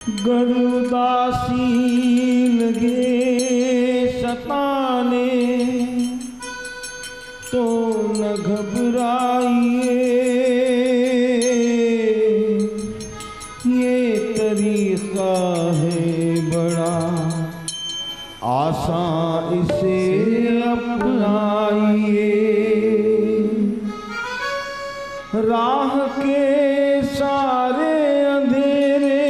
गर उदासी लगे सताने तो न घबराइए, ये तरीका है बड़ा आसान, इसे अपनाइए। राह के सारे अंधेरे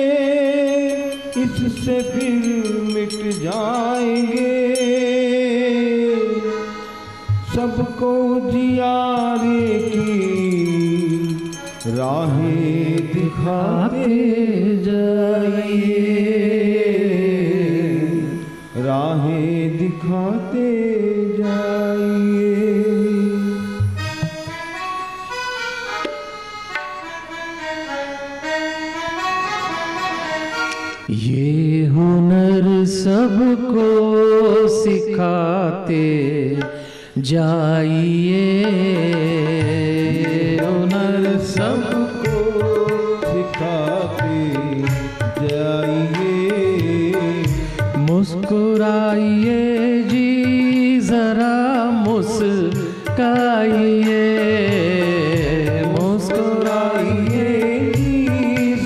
इससे फिर मिट जाएंगे, सबको जियारे की राहें दिखाते जाइए, राहें दिखाते जाइए। ये हुनर सबको सिखाते जाइए, हुनर सबको सिखाते जाइए। मुस्कुराइए जी जरा मुस्काइए, मुस्कुराइए जी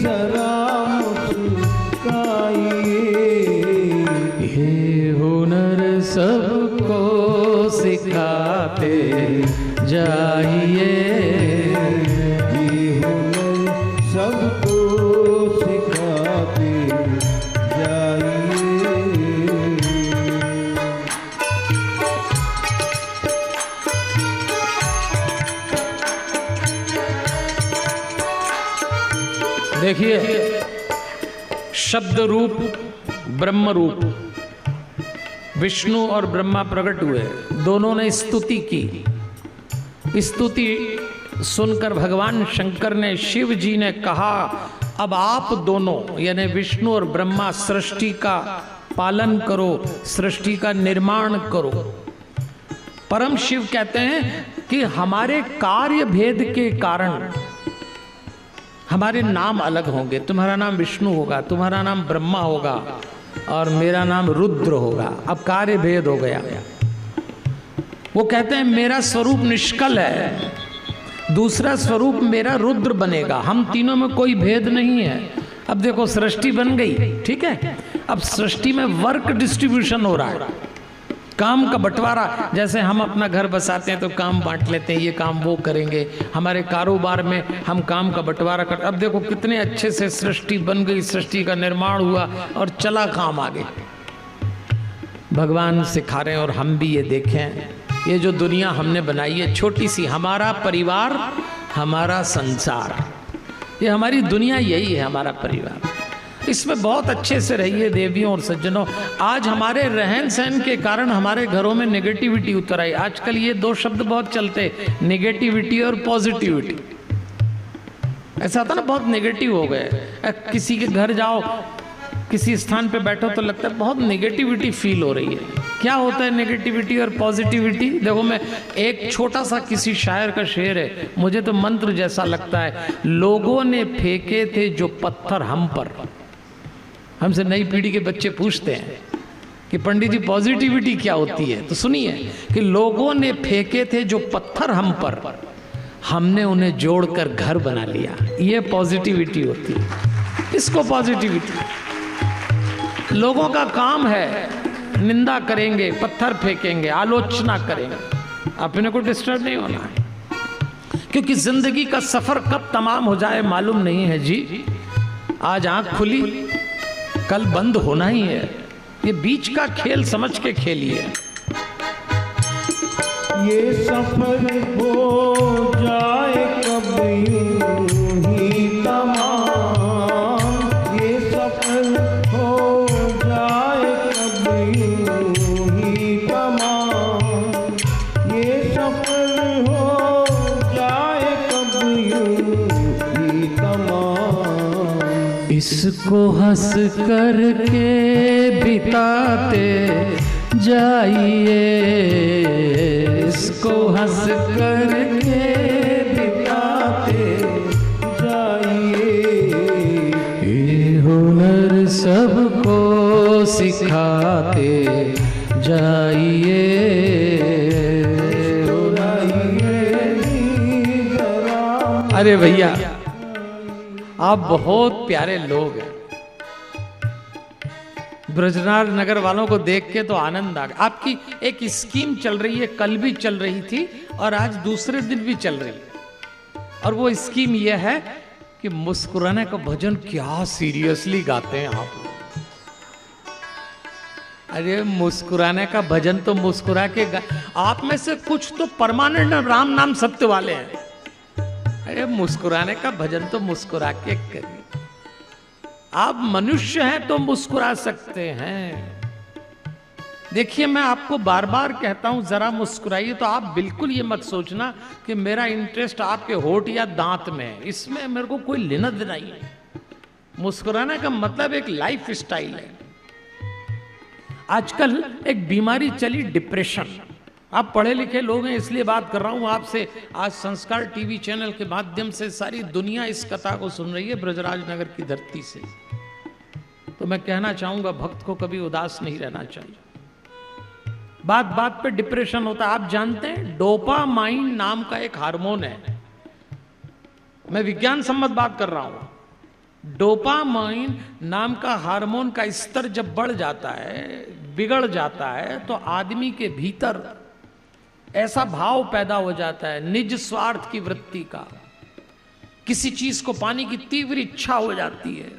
जरा मुस्काइए। ये हुनर सबको सिखाते जाइए, ये हुनर सबको सिखाते जाइए। देखिए, शब्द रूप ब्रह्म रूप, विष्णु और ब्रह्मा प्रकट हुए, दोनों ने स्तुति की। स्तुति सुनकर भगवान शंकर ने, शिव जी ने कहा, अब आप दोनों यानी विष्णु और ब्रह्मा सृष्टि का पालन करो, सृष्टि का निर्माण करो। परम शिव कहते हैं कि हमारे कार्य भेद के कारण हमारे नाम अलग होंगे, तुम्हारा नाम विष्णु होगा, तुम्हारा नाम ब्रह्मा होगा और मेरा नाम रुद्र होगा। अब कार्य भेद हो गया। वो कहते हैं मेरा स्वरूप निष्कल है, दूसरा स्वरूप मेरा रुद्र बनेगा, हम तीनों में कोई भेद नहीं है। अब देखो सृष्टि बन गई, ठीक है, अब सृष्टि में वर्क डिस्ट्रीब्यूशन हो रहा है, काम का बंटवारा। जैसे हम अपना घर बसाते हैं तो काम बांट लेते हैं, ये काम वो करेंगे, हमारे कारोबार में हम काम का बंटवारा कर। अब देखो कितने अच्छे से सृष्टि बन गई, सृष्टि का निर्माण हुआ और चला काम आगे। भगवान सिखा रहे हैं और हम भी ये देखें, ये जो दुनिया हमने बनाई है छोटी सी, हमारा परिवार, हमारा संसार, ये हमारी दुनिया, यही है हमारा परिवार। इसमें बहुत अच्छे से रहिए देवियों और सज्जनों। आज हमारे रहन सहन के कारण हमारे घरों में नेगेटिविटी उतर आई। आजकल ये दो शब्द बहुत चलते, नेगेटिविटी और पॉजिटिविटी। ऐसा होता ना, बहुत नेगेटिव हो गए। किसी के घर जाओ, किसी स्थान पे बैठो तो लगता है बहुत नेगेटिविटी फील हो रही है। क्या होता है नेगेटिविटी और पॉजिटिविटी? देखो, मैं एक छोटा सा किसी शायर का शेर है, मुझे तो मंत्र जैसा लगता है। लोगों ने फेंके थे जो पत्थर हम पर। हमसे नई पीढ़ी के बच्चे पूछते हैं कि पंडित जी पॉजिटिविटी क्या होती है, तो सुनिए कि लोगों ने फेंके थे जो पत्थर हम पर, हमने उन्हें जोड़कर घर बना लिया। ये पॉजिटिविटी होती है, इसको पॉजिटिविटी। लोगों का काम है निंदा करेंगे, पत्थर फेंकेंगे, आलोचना करेंगे, अपने को डिस्टर्ब नहीं होना है, क्योंकि जिंदगी का सफर कब तमाम हो जाए मालूम नहीं है जी। आज आंख खुली, कल बंद होना ही है। ये बीच का खेल समझ के खेलिए। ये सफर हो जाए कब यूं ही तमाम, ये सफर हो जाए कब यूं ही तमाम, ये सफर हो जाए कब यूं ही तमाम। इसको हंस करके बिताते जाइए, इसको हंस करके बिताते जाइए। ये हुनर सबको सिखाते जाइए। अरे भैया, आप बहुत प्यारे लोग हैं। ब्रजराज नगर वालों को देख के तो आनंद आ गया। आपकी एक स्कीम चल रही है, कल भी चल रही थी और आज दूसरे दिन भी चल रही है। और वो स्कीम ये है कि मुस्कुराने का भजन क्या सीरियसली गाते हैं आप। अरे मुस्कुराने का भजन तो मुस्कुरा के आप में से कुछ तो परमानेंट राम नाम सत्य वाले हैं। अरे मुस्कुराने का भजन तो मुस्कुरा के करिए। आप मनुष्य हैं तो मुस्कुरा सकते हैं। देखिए, मैं आपको बार बार कहता हूं जरा मुस्कुराइए। तो आप बिल्कुल ये मत सोचना कि मेरा इंटरेस्ट आपके होठ या दांत में है, इसमें मेरे को कोई लेना देना ही नहीं। मुस्कुराने का मतलब एक लाइफ स्टाइल है। आजकल एक बीमारी चली, डिप्रेशन। आप पढ़े लिखे लोग हैं इसलिए बात कर रहा हूं आपसे। आज संस्कार टीवी चैनल के माध्यम से सारी दुनिया इस कथा को सुन रही है ब्रजराज नगर की धरती से। तो मैं कहना चाहूंगा, भक्त को कभी उदास नहीं रहना चाहिए। बात बात पे डिप्रेशन होता है। आप जानते हैं डोपामाइन नाम का एक हार्मोन है। मैं विज्ञान सम्मत बात कर रहा हूं। डोपामाइन नाम का हार्मोन का स्तर जब बढ़ जाता है, बिगड़ जाता है, तो आदमी के भीतर ऐसा भाव पैदा हो जाता है निज स्वार्थ की वृत्ति का। किसी चीज को पाने की तीव्र इच्छा हो जाती है।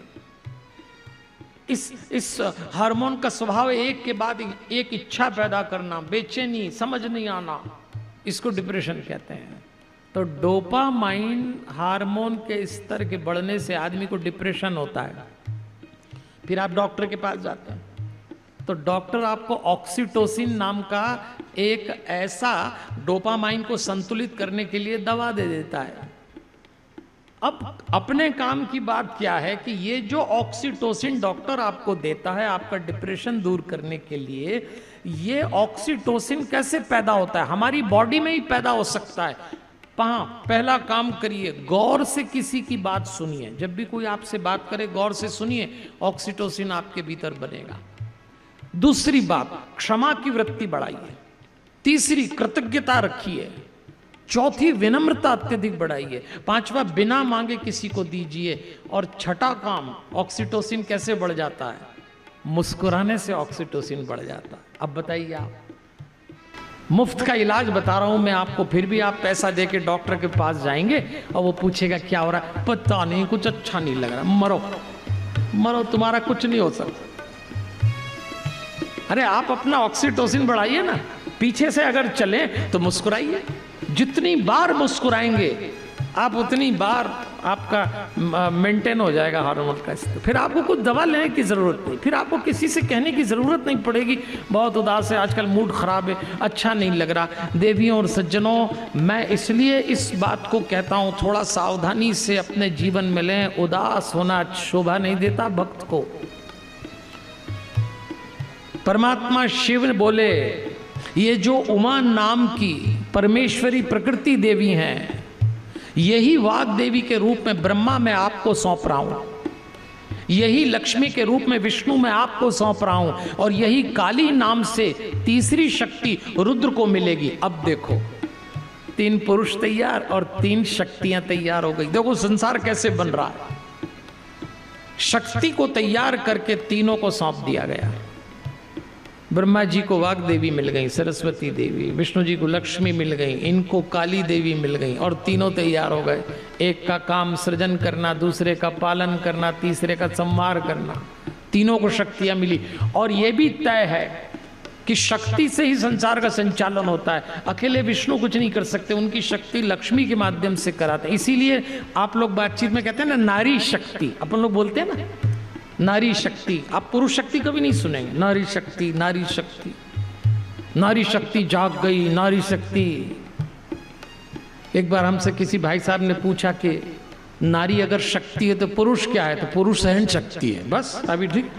इस हार्मोन का स्वभाव एक के बाद एक इच्छा पैदा करना, बेचैनी, समझ नहीं आना, इसको डिप्रेशन कहते हैं। तो डोपामाइन हार्मोन के स्तर के बढ़ने से आदमी को डिप्रेशन होता है। फिर आप डॉक्टर के पास जाते हैं तो डॉक्टर आपको ऑक्सीटोसिन नाम का एक ऐसा डोपामाइन को संतुलित करने के लिए दवा दे देता है। अब अपने काम की बात क्या है कि ये जो ऑक्सीटोसिन डॉक्टर आपको देता है आपका डिप्रेशन दूर करने के लिए, ये ऑक्सीटोसिन कैसे पैदा होता है? हमारी बॉडी में ही पैदा हो सकता है। पहला काम करिए, गौर से किसी की बात सुनिए। जब भी कोई आपसे बात करे गौर से सुनिए, ऑक्सीटोसिन आपके भीतर बनेगा। दूसरी बात, क्षमा की वृत्ति बढ़ाइए। तीसरी, कृतज्ञता रखिए। चौथी, विनम्रता अत्यधिक बढ़ाइए। पांचवा, बिना मांगे किसी को दीजिए। और छठा काम, ऑक्सीटोसिन कैसे बढ़ जाता है? मुस्कुराने से ऑक्सीटोसिन बढ़ जाता है। अब बताइए, आप मुफ्त का इलाज बता रहा हूं मैं आपको, फिर भी आप पैसा देके डॉक्टर के पास जाएंगे और वो पूछेगा क्या हो रहा है, पता नहीं, कुछ अच्छा नहीं लग रहा, मरो मरो, तुम्हारा कुछ नहीं हो सकता। अरे आप अपना ऑक्सीटोसिन बढ़ाइए ना। पीछे से अगर चले तो मुस्कुराइए। जितनी बार मुस्कुराएंगे आप उतनी बार आपका मेंटेन हो जाएगा हार्मोन का स्तर। फिर आपको कुछ दवा लेने की जरूरत नहीं, फिर आपको किसी से कहने की जरूरत नहीं पड़ेगी बहुत उदास है, आजकल मूड खराब है, अच्छा नहीं लग रहा। देवियों और सज्जनों, मैं इसलिए इस बात को कहता हूं, थोड़ा सावधानी से अपने जीवन में लें। उदास होना शोभा नहीं देता भक्त को। परमात्मा शिव ने बोले, ये जो उमा नाम की परमेश्वरी प्रकृति देवी हैं, यही वाग देवी के रूप में ब्रह्मा मैं आपको सौंप रहा हूं, यही लक्ष्मी के रूप में विष्णु मैं आपको सौंप रहा हूं, और यही काली नाम से तीसरी शक्ति रुद्र को मिलेगी। अब देखो, 3 पुरुष तैयार और 3 शक्तियां तैयार हो गई। देखो संसार कैसे बन रहा है। शक्ति को तैयार करके तीनों को सौंप दिया गया। ब्रह्मा जी को वाग देवी मिल गई, सरस्वती देवी, विष्णु जी को लक्ष्मी मिल गई, इनको काली देवी मिल गई, और तीनों तैयार हो गए। एक का काम सृजन करना, दूसरे का पालन करना, तीसरे का संहार करना। तीनों को शक्तियां मिली। और यह भी तय है कि शक्ति से ही संसार का संचालन होता है। अकेले विष्णु कुछ नहीं कर सकते, उनकी शक्ति लक्ष्मी के माध्यम से कराते हैं। इसीलिए आप लोग बातचीत में कहते हैं ना, नारी शक्ति, अपन लोग बोलते हैं ना नारी शक्ति। आप पुरुष शक्ति कभी नहीं सुनेंगे। नारी शक्ति, नारी शक्ति, नारी शक्ति जाग गई, नारी शक्ति। एक बार हमसे किसी भाई साहब ने पूछा कि नारी अगर शक्ति है तो पुरुष क्या है? तो पुरुष सहन शक्ति है। बस अभी ठीक,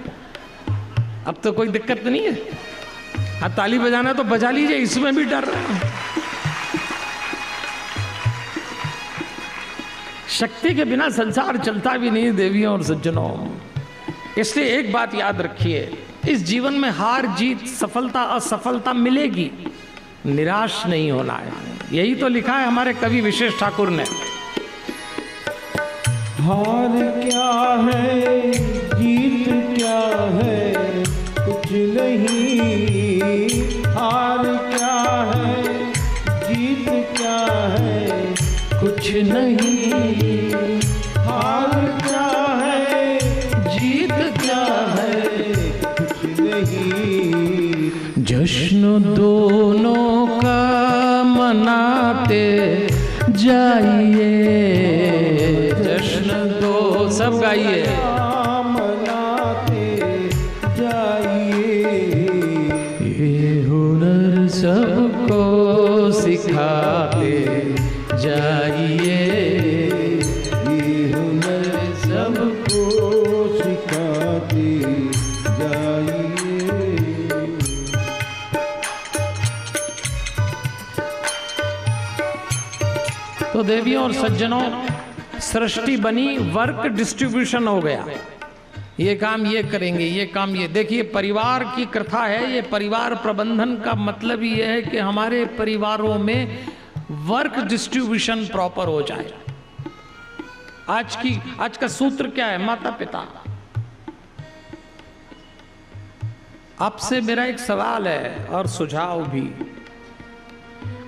अब तो कोई दिक्कत नहीं है। हाँ, ताली बजाना तो बजा लीजिए, इसमें भी डर रहा है। शक्ति के बिना संसार चलता भी नहीं देवियों और सज्जनों। इसलिए एक बात याद रखिए, इस जीवन में हार जीत, सफलता असफलता मिलेगी, निराश नहीं होना है। यही तो लिखा है हमारे कवि विशेष ठाकुर ने। हार क्या है जीत क्या है कुछ नहीं, हार क्या है जीत क्या है कुछ नहीं, हार क्या है जीत क्या है कुछ नहीं। जश्न दोनों का मनाते जाइए, जश्न दो सब गाइए, मनाते जाइए। ये हुनर सबको सिखाते जाइए, ये हुनर सबको सिखाते जाइए। तो देवियों और सज्जनों, सृष्टि बनी, वर्क डिस्ट्रीब्यूशन हो गया। ये काम ये करेंगे, ये काम ये। देखिए, परिवार की कथा है ये। परिवार प्रबंधन का मतलब ये है कि हमारे परिवारों में वर्क डिस्ट्रीब्यूशन प्रॉपर हो जाए। आज का सूत्र क्या है? माता पिता। आपसे मेरा एक सवाल है और सुझाव भी।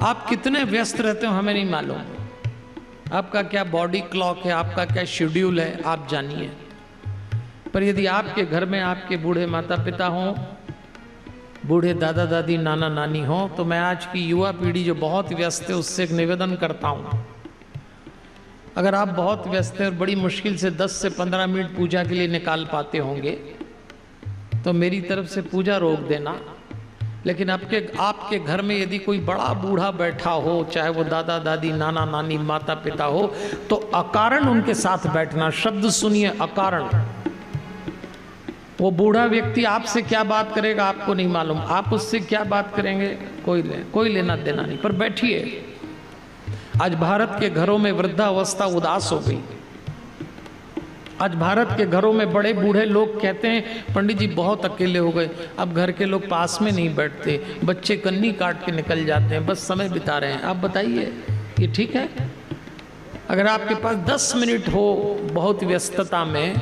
आप कितने व्यस्त रहते हो हमें नहीं मालूम, आपका क्या बॉडी क्लॉक है, आपका क्या शेड्यूल है, आप जानिए। पर यदि आपके घर में आपके बूढ़े माता पिता हों, बूढ़े दादा दादी नाना नानी हों, तो मैं आज की युवा पीढ़ी जो बहुत व्यस्त है उससे एक निवेदन करता हूं, अगर आप बहुत व्यस्त हैं और बड़ी मुश्किल से 10 से 15 मिनट पूजा के लिए निकाल पाते होंगे तो मेरी तरफ से पूजा रोक देना। लेकिन आपके घर में यदि कोई बड़ा बूढ़ा बैठा हो, चाहे वो दादा दादी नाना नानी माता पिता हो, तो अकारण उनके साथ बैठना। शब्द सुनिए, अकारण। वो बूढ़ा व्यक्ति आपसे क्या बात करेगा आपको नहीं मालूम, आप उससे क्या बात करेंगे कोई लेना देना नहीं, पर बैठिए। आज भारत के घरों में वृद्धावस्था उदास हो गई। आज भारत के घरों में बड़े बूढ़े लोग कहते हैं पंडित जी बहुत अकेले हो गए, अब घर के लोग पास में नहीं बैठते, बच्चे कन्नी काट के निकल जाते हैं, बस समय बिता रहे हैं। आप बताइए, ये ठीक है? अगर आपके पास 10 मिनट हो बहुत व्यस्तता में,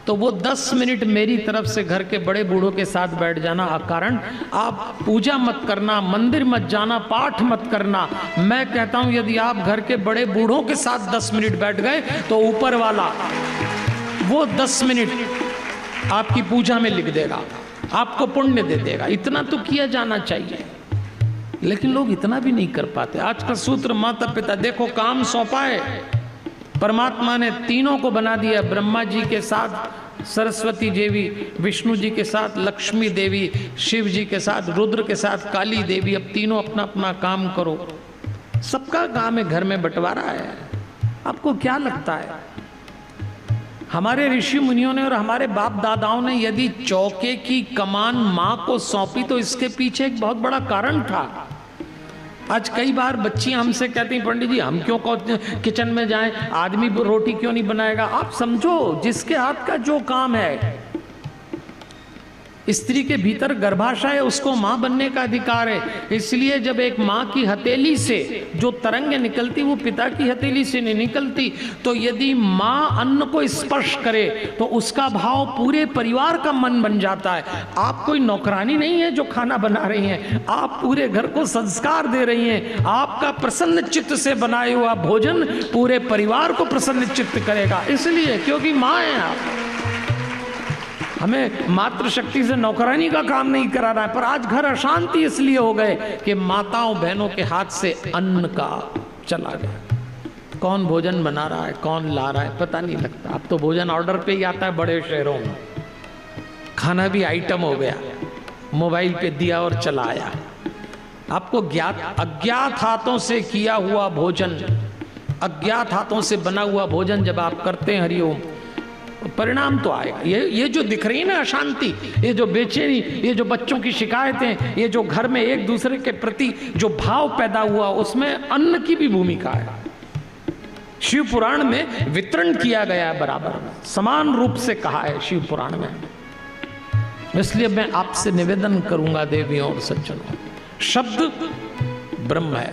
तो वो 10 मिनट मेरी तरफ से घर के बड़े बूढ़ों के साथ बैठ जाना। अकारण आप पूजा मत करना, मंदिर मत जाना, पाठ मत करना। मैं कहता हूं यदि आप घर के बड़े बूढ़ों के साथ 10 मिनट बैठ गए तो ऊपर वाला वो 10 मिनट आपकी पूजा में लिख देगा, आपको पुण्य दे देगा। इतना तो किया जाना चाहिए, लेकिन लोग इतना भी नहीं कर पाते। आज का सूत्र माता पिता। देखो, काम सौंपा है, परमात्मा ने तीनों को बना दिया, ब्रह्मा जी के साथ सरस्वती देवी, विष्णु जी के साथ लक्ष्मी देवी, शिव जी के साथ रुद्र के साथ काली देवी। अब तीनों अपना अपना काम करो, सबका काम है, घर में बंटवारा है। आपको क्या लगता है हमारे ऋषि मुनियों ने और हमारे बाप दादाओं ने यदि चौके की कमान माँ को सौंपी तो इसके पीछे एक बहुत बड़ा कारण था। आज कई बार बच्चियां हमसे कहती हैं पंडित जी हम क्यों किचन में जाएं, आदमी रोटी क्यों नहीं बनाएगा। आप समझो, जिसके हाथ का जो काम है, स्त्री के भीतर गर्भाशय है, उसको मां बनने का अधिकार है। इसलिए जब एक मां की हथेली से जो तरंगें निकलती वो पिता की हथेली से नहीं निकलती, तो यदि मां अन्न को स्पर्श करे तो उसका भाव पूरे परिवार का मन बन जाता है। आप कोई नौकरानी नहीं है जो खाना बना रही हैं, आप पूरे घर को संस्कार दे रही हैं। आपका प्रसन्न चित्त से बनाया हुआ भोजन पूरे परिवार को प्रसन्न चित्त करेगा, इसलिए क्योंकि मां है आप। हमें मातृशक्ति से नौकरानी का काम नहीं कराना है। पर आज घर अशांति इसलिए हो गए कि माताओं बहनों के हाथ से अन्न का चला गया। कौन भोजन बना रहा है, कौन ला रहा है, पता नहीं लगता। अब तो भोजन ऑर्डर पे ही आता है बड़े शहरों में, खाना भी आइटम हो गया, मोबाइल पे दिया और चला आया। आपको अज्ञात हाथों से किया हुआ भोजन, अज्ञात हाथों से बना हुआ भोजन जब आप करते हैं, हरिओम, परिणाम तो आएगा। ये जो दिख रही है ना अशांति, ये जो बेचैनी, ये जो बच्चों की शिकायतें, ये जो घर में एक दूसरे के प्रति जो भाव पैदा हुआ, उसमें अन्न की भी भूमिका है। शिव पुराण में वितरण किया गया है, बराबर समान रूप से कहा है शिव पुराण में। इसलिए मैं आपसे निवेदन करूंगा देवियों और सज्जनों, शब्द ब्रह्म है।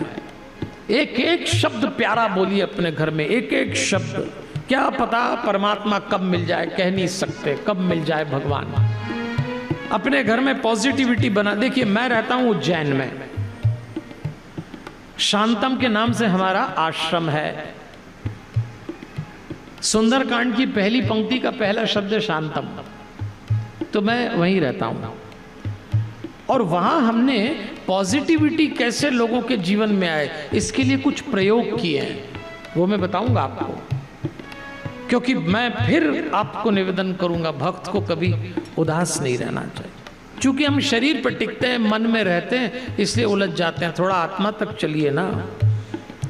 एक एक शब्द प्यारा बोलिए अपने घर में, एक एक शब्द। क्या पता परमात्मा कब मिल जाए, कह नहीं सकते कब मिल जाए भगवान। अपने घर में पॉजिटिविटी बना। देखिए मैं रहता हूं उज्जैन में, शांतम के नाम से हमारा आश्रम है। सुंदरकांड की पहली पंक्ति का पहला शब्द है शांतम, तो मैं वहीं रहता हूं। और वहां हमने पॉजिटिविटी कैसे लोगों के जीवन में आए, इसके लिए कुछ प्रयोग किए हैं, वो मैं बताऊंगा आपको। क्योंकि मैं फिर आपको निवेदन करूंगा, भक्त को कभी उदास नहीं रहना चाहिए। क्योंकि हम शरीर पर टिकते हैं, मन में रहते हैं, इसलिए उलझ जाते हैं। थोड़ा आत्मा तक चलिए ना।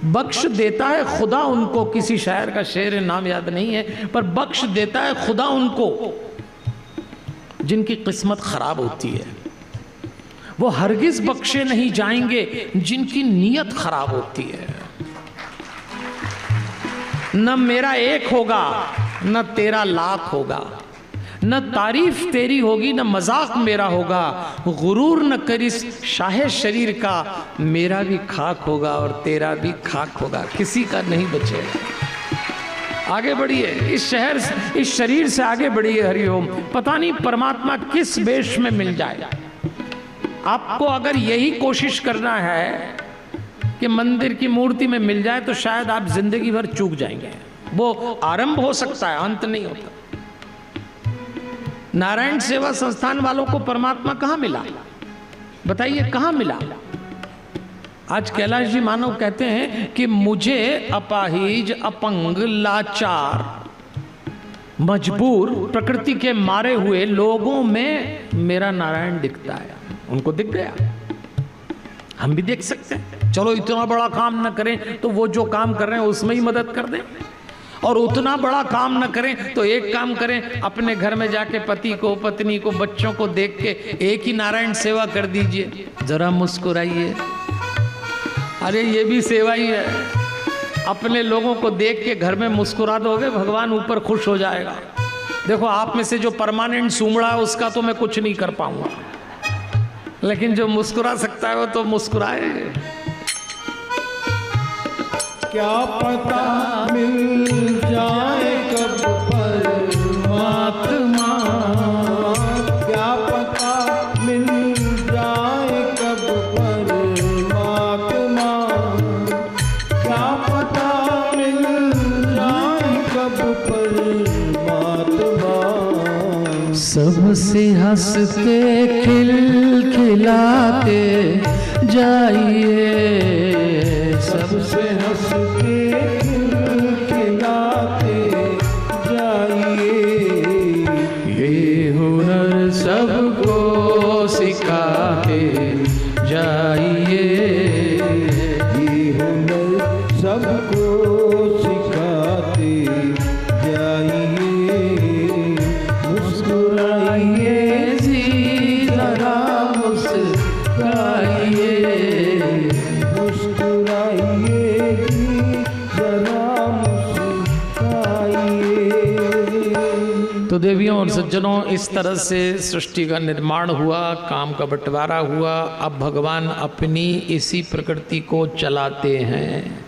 बख्श देता है खुदा उनको, किसी शायर का शेर है, नाम याद नहीं है, पर बख्श देता है खुदा उनको जिनकी किस्मत खराब होती है। वो हरगिज बख्शे नहीं जाएंगे जिनकी नीयत खराब होती है। न मेरा एक होगा न तेरा लाख होगा, न तारीफ तेरी होगी न मजाक मेरा होगा, गुरूर न करिस शाहे शरीर का, मेरा भी खाक होगा और तेरा भी खाक होगा, किसी का नहीं बचेगा। आगे बढ़िए, इस शरीर से आगे बढ़िए। हरिओम। पता नहीं परमात्मा किस वेश में मिल जाए। आपको अगर यही कोशिश करना है कि मंदिर की मूर्ति में मिल जाए, तो शायद आप जिंदगी भर चूक जाएंगे। वो आरंभ हो सकता है, अंत नहीं होता। नारायण सेवा संस्थान वालों को परमात्मा कहां मिला, बताइए कहां मिला? आज कैलाश जी मानव कहते हैं कि मुझे अपाहिज, अपंग, लाचार, मजबूर, प्रकृति के मारे हुए लोगों में मेरा नारायण दिखता है। उनको दिख गया, हम भी देख सकते हैं। चलो इतना बड़ा काम न करें तो वो जो काम कर रहे हैं उसमें ही मदद कर दें, और उतना बड़ा काम न करें तो एक काम करें, अपने घर में जाके पति को, पत्नी को, बच्चों को देख के एक ही नारायण सेवा कर दीजिए। जरा मुस्कुराइए, अरे ये भी सेवा ही है। अपने लोगों को देख के घर में मुस्कुरा दोगे, भगवान ऊपर खुश हो जाएगा। देखो आप में से जो परमानेंट सूमड़ा है उसका तो मैं कुछ नहीं कर पाऊंगा, लेकिन जो मुस्कुरा सकता है वो तो मुस्कुराए। क्या पता मिल जाए कब परमात्मा, क्या पता मिल जाए कब परमात्मा, क्या पता मिल जाए कब परमात्मा। सबसे हंसते खिलखिलाते जाइए, सबसे हंसते खिलखिलाते जाइए। ये हुनर सबको सिखाते जाइए, ये हुनर सबको सिखाते जाइए। मुस्कुराइए जी जरा मुस्कुराइए, मुस्कुराइए जी जरा मुस्कुराइए। तो देवियों और सज्जनों, इस तरह से सृष्टि का निर्माण हुआ, काम का बंटवारा हुआ। अब भगवान अपनी इसी प्रकृति को चलाते हैं।